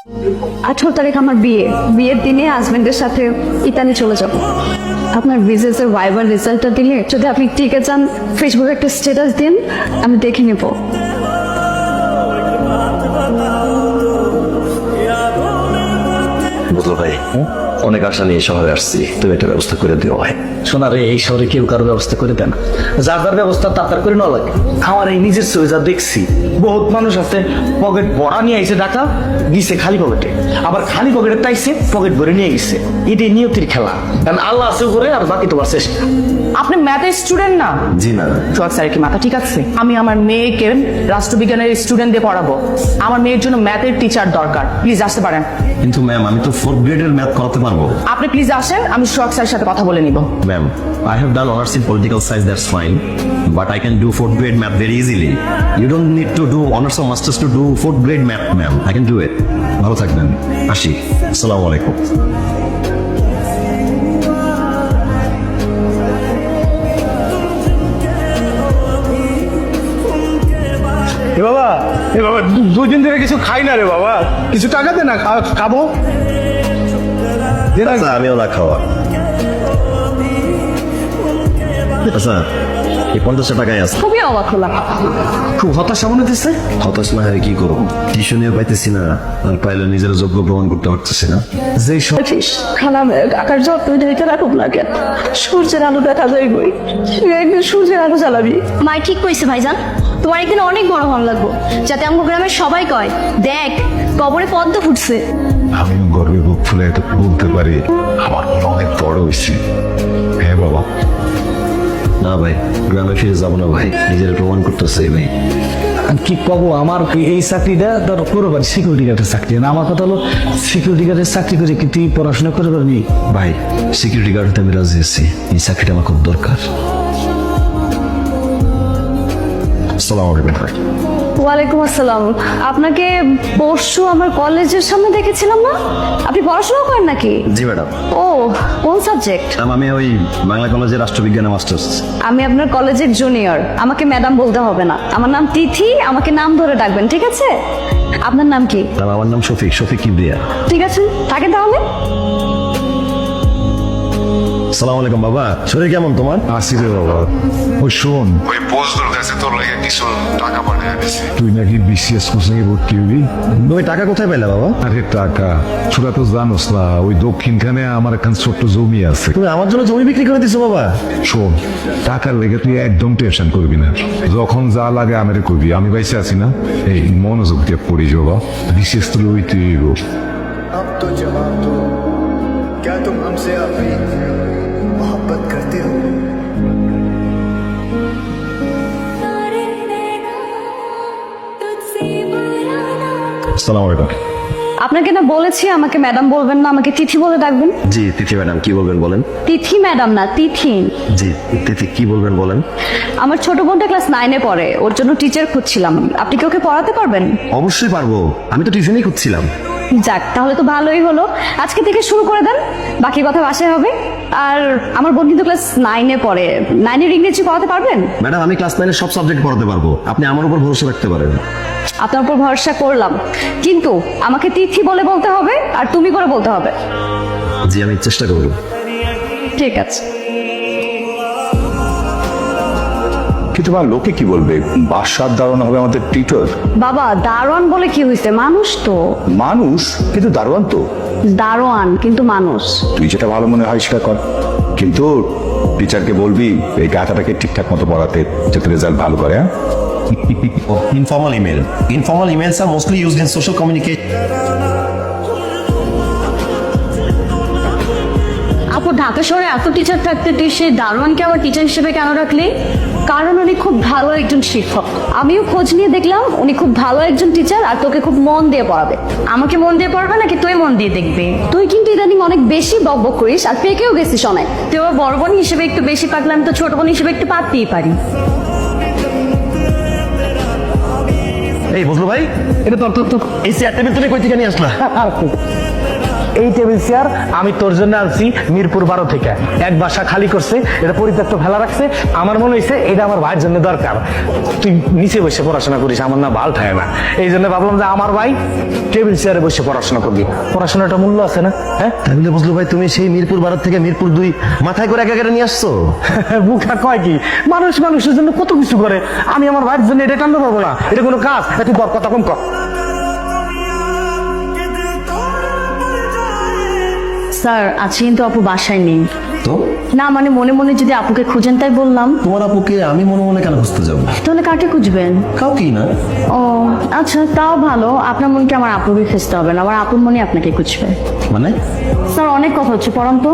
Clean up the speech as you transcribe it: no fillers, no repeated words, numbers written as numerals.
18 তারিখ আমার বিয়ের দিনে হাজবেন্ডের সাথে ইতালি চলে যাব। আপনার বিজনেস এর ভাইবার রেজাল্টটা দিলে যদি আপনি টিকে যান ফেসবুকে একটা স্ট্যাটাস দিন, আমি দেখে নেব। বুঝলো ভাই, অনেক আশা নিয়ে শহরে আসছি, তুমি একটা ব্যবস্থা করে দিও ভাই। শোনা রে, এই শহরে কেউ কারো ব্যবস্থা করে দেন, যার যার ব্যবস্থা তার করে নেওয়া লাগে। আমার এই নিজের চোখে যা দেখছি, বহুত মানুষ আছে পকেট ভরা নিয়ে আইছে ঢাকা, গিয়েছে খালি পকেটে, আবার খালি পকেটে তাইছে পকেট ভরে নিয়ে গেছে। এটাই নিয়তির খেলা, কারণ আল্লাহ আছে উপরে আর বাকি তোমার চেষ্টা। আপনি ম্যাথের স্টুডেন্ট না? জি না। সোহাগ স্যার কি মাথা ঠিক আছে? আমি আমার মেয়েকে রাষ্ট্রবিজ্ঞানের স্টুডেন্ট দিয়ে পড়াবো, আমার মেয়ের জন্য ম্যাথের টিচার দরকার, প্লিজ আসতে পারেন? কিন্তু ম্যাম, আমি তো 4th গ্রেডের ম্যাথ করাতে পারবো। আপনি প্লিজ আসেন, আমি সোহাগ স্যারের সাথে কথা বলে নিব। Ma'am, I have done honors in political science, that's fine. But I can do 4th grade math very easily. You don't need to do honors or masters to do 4th grade math, ma'am. I can do it. ভালো থাকবেন। আসি। আসসালামু আলাইকুম। এ বাবা, দুদিন ধরে কিছু খাই না রে বাবা, কিছু টাকা দে না, খাবো। আচ্ছা, আমিও না খাওয়া। আচ্ছা, এই 50 টাকায় আছে। খুবই অবাক হলাম। খুব হতাশা মনে হতেছে। হতাশ না হয়ে কি করবো, টিউশনিও পাইতেছি না, আর পাইলে নিজের যোগ্য প্রমাণ করতে পারতেছি না। যেই সব খালাম আকার যত্ন দিতে রাখুক না কেন, সূর্যের আলো দেখা যায় বই, একদিন সূর্যের আলো জ্বালাবি। মাই ঠিক কইছে ভাইজান, তোমার একদিন অনেক বড় হন লাগবো, যাতে আমার গ্রামের সবাই কয় দেখ কবরে পদ্ম ফুটছে। আমি গর্বে বুক ফুলে এটা বলতে পারি আমার মন অনেক বড় হয়েছে। হ্যাঁ বাবা। না ভাই, গ্রামে ফিরে যাবো না ভাই, নিজের প্রমাণ করতেছে ভাই। কি কব, আমার এই চাকরিটা ধর করো পারি, সিকিউরিটি গার্ডের চাকরি না। আমার কথা হলো সিকিউরিটি গার্ডের চাকরি করে কি তুই পড়াশোনা করে পারবি? ভাই, সিকিউরিটি গার্ড হতে আমি রাজি আছি, এই চাকরিটা আমার খুব দরকার। আসসালামু আলাইকুম ভাই। ওয়ালাইকুম আসসালাম। আপনাকে পরশু আমার কলেজের সামনে দেখেছিলাম না? আপনি পড়াশোনা করেন নাকি? জি ম্যাডাম। ও, কোন সাবজেক্ট? আমি ওই বাংলা কলেজের রাষ্ট্রবিজ্ঞানে মাস্টার্স। আমি আপনার কলেজের জুনিয়র, আমাকে ম্যাডাম বলতে হবে না। আমার নাম তিথি, আমাকে নাম ধরে ডাকবেন, ঠিক আছে? আপনার নাম কি? আমার নাম শফিক কিবরিয়া। ঠিক আছে, থাকেন তাহলে। আসসালামু আলাইকুম বাবা, শরীর কেমন তোমার? আসি রে বাবা। ওই শোন, ওই বজদুর কাছে তোর লাগে কিছু টাকা পাঠিয়ে দিছি। তুই নাকি বিসিএস কোচিং এ ভর্তি হবি? ওই টাকা কোথায় পেলে বাবা? আরে টাকা তোরা তো জানোস না, ওই দক্ষিণখানে আমার একখান ছোট্ট জমি আছে। তুমি আমার জন্য জমি বিক্রি করে দিছো বাবা? শোন, টাকার লেগে তুই একদম টেনশন করবি না, যখন যা লাগে আমারে করবি, আমি বাইসে আছি না। এই মনোযোগ দিয়ে পড়ি বাবা, বিসিএস তো লইতে হইব। अब तो जवाब दो, क्या तुम हमसे अभी मोहब्बत करते हो? আসসালামু আলাইকুম। আপনাকে না বলেছি আমাকে ম্যাডাম বলবেন না, আমাকে তিথি বলে ডাকবেন। জি তিথি ম্যাডাম, কি বলবেন বলেন। তিথি ম্যাডাম না, তিথি। জি তিথি, কি বলবেন বলেন। আমার ছোট বোনটা ক্লাস 9-এ পড়ে, ওর জন্য টিচার খুঁজছিলাম। আপনি কি ওকে পড়াতে পারবেন? অবশ্যই পারবো, আমি তো টিউশনই খুঁজছিলাম। যাক, তাহলে তো ভালোই হলো। আজকে থেকে শুরু করে দেন, বাকি কথা বাসায় হবে। আর আমার বোন কিন্তু ক্লাস 9-এ পড়ে, 9-এর ইংরেজি পড়াতে পারবেন? ম্যাডাম, আমি ক্লাস 9-এর সব সাবজেক্ট পড়াতে পারবো, আপনি আমার উপর ভরসা রাখতে পারেন। আপনার উপর ভরসা করলাম, কিন্তু আমাকে তিথি বলে বলতে হবে আর তুমি করে বলতে হবে। জি, আমি চেষ্টা করবো। ঠিক আছে। কিন্তু তোমার লোকে কি বলবে, বাসার দারোয়ান হবে আমাদের টিচার। বাবা, দারোয়ান বলে কি হয়েছে? মানুষ তো। মানুষ, কিন্তু দারোয়ান তো। দারোয়ান কিন্তু মানুষ। তুই যেটা ভালো মনে হয় সেটা কর, কিন্তু টিচারকে বলবি এই গাথাটাকে ঠিকঠাক মতো পড়াতে, যাতে রেজাল্ট ভালো করে। হ্যাঁ, Informal email. Informal emails are mostly used in social communication. আপু, ঢাকা শহরে এত টিচার থাকতে তুই সেই দারোয়ানকে আবার টিচার হিসেবে কেন রাখলি? কারণ উনি খুব ভালো একজন শিক্ষক। আমিও খোঁজ নিয়ে দেখলাম উনি খুব ভালো একজন টিচার, আর তোকে খুব মন দিয়ে পড়াবে। আমাকে মন দিয়ে পড়াবে নাকি তুই মন দিয়ে দেখবি? তুই কিন্তু ইদানিং অনেক বেশি বকবক করিস, আর পেকেও গেছিস অনেক। তুই আবার বড় বোন হিসেবে একটু বেশি পাকলাম, তো ছোট বোন হিসেবে একটু পাততেই পারি। এই বুঝলো ভাই, এটা তোর এই চেয়ার টেবিল তুমি কই থেকে নিয়ে আসলা? এই টেবিল চেয়ার আমি তোর জন্য আনছি মিরপুর 12 থেকে। এক বাসা খালি করছে, এটা পরিত্যক্ত ফেলা রাখছে, আমার মনে হয়েছে এটা আমার ভাইয়ের জন্য দরকার। তুই নিচে বসে পড়াশোনা করিস, আমার না ভাল ঠায় না, এই জন্য ভাবলাম যে আমার ভাই টেবিল চেয়ারে বসে পড়াশোনা করবি। পড়াশোনাটা মূল্য আছে না? হ্যাঁ তাহলে বুঝলো ভাই, তুমি সেই মিরপুর 12 থেকে মিরপুর 2 মাথায় করে একা নিয়ে আসছো। বুকা কয় কি, মানুষ মানুষের জন্য কত কিছু করে, আমি আমার ভাইয়ের জন্য এটা টানতে পারবো না? এটা কোনো কাজ? তুই বর কথা কম কর। স্যার আজকে কিন্তু আপু বাসায় নেই। তো না মানে মনে মনে যদি আপুকে খুঁজেন তাই বললাম। তোমার আপুকে আমি মনে মনে কেন খুঁজতে যাবো? তাহলে কাকে খুঁজবেন? কাউকেই না। ও আচ্ছা, তাও ভালো। আপনার মনকে আমার আপুকে খুঁজতে হবে না, আমার আপুর মনে আপনাকে খুঁজবে। মানে স্যার অনেক কথা হচ্ছে, পড়ান তো।